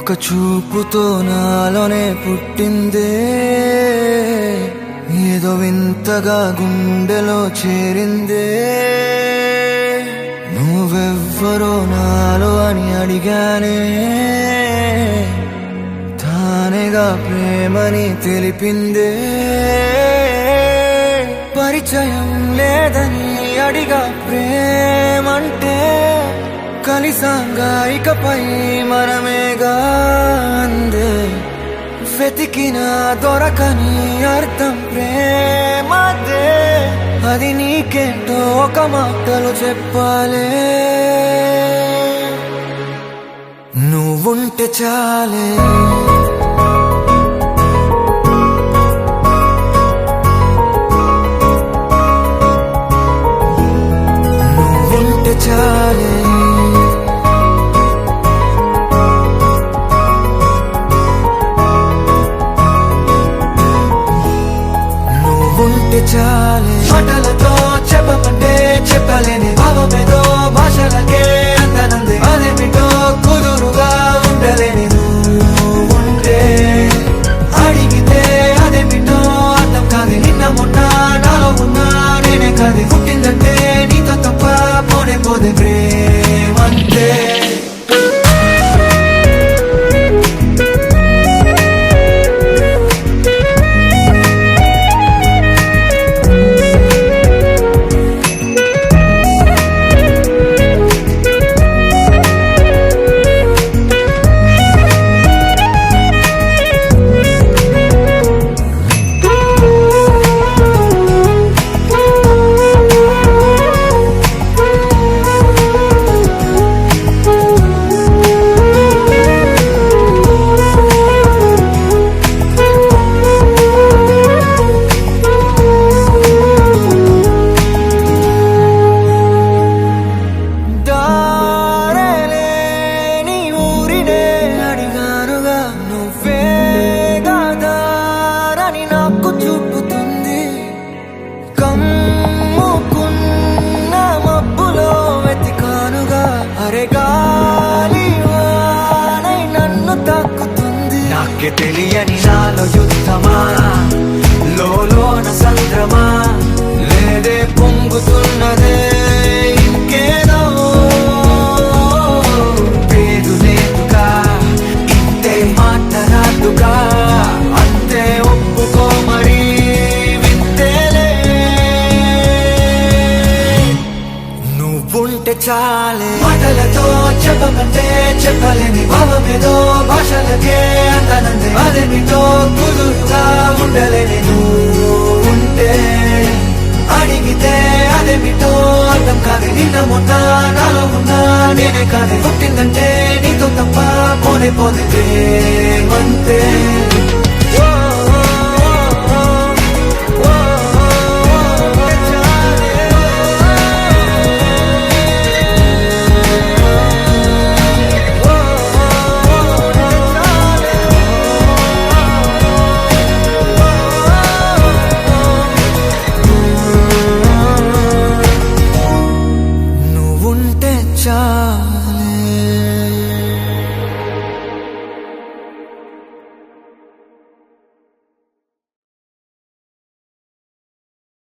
ఒక్క చూపుతో నాలోనే పుట్టిందే, ఏదో వింతగా గుండెలో చేరిందే. నువ్వెవ్వరో నాలో అని అడిగానే, తానేగా ప్రేమని తెలిపిందే. పరిచయం లేదని అడిగా ప్రేమంటే, కలిసాంగా ఇకపై మనమేగా అందే. వెతికినా దొరకని అర్థం ప్రేమదే, అది నీకేంటో ఒక మాటలు చెప్పాలే. నువ్వుంటే చాలే, నువ్వుంటే చాలే, నువ్వుంటే చాలే. మాటలతో చెప్పమంటే చెప్పలేని భావమేదో భాషలకే అందనంది. అదేమిటో కుదురుగా ఉండలేని నువ్వుంటే, అడిగితే అదేమిటో అర్థం కాదు. నిన్న మొన్న నాలో ఉన్నా నేనే కాదు. పుట్టిందంటే నీతో తప్ప పోనే పోదే ప్రేమంతే. నాకే తెలియని నాలో యుద్ధమా, లోన సంద్రమా, లేదే పొంగుతున్నదే ఇంకేదో. పేరు లేదుగా, ఇంతే మాట్లాడుగా, అంతే ఒప్పుకో మరి వింతేలే. నువ్వుంటే చాలే, మాటలతో చెప్పమంటే చెప్పలేని భావమేదో భాషలకే అందనంది. అదేమిటో కుదురుగా ఉండలేని నువ్వుంటే, అడిగితే అదేమిటో అర్థం కాదు. నిన్న మొన్న నాలో ఉన్నా నేనే కాదు. పుట్టిందంటే నీతో తప్ప పోనే పోదే.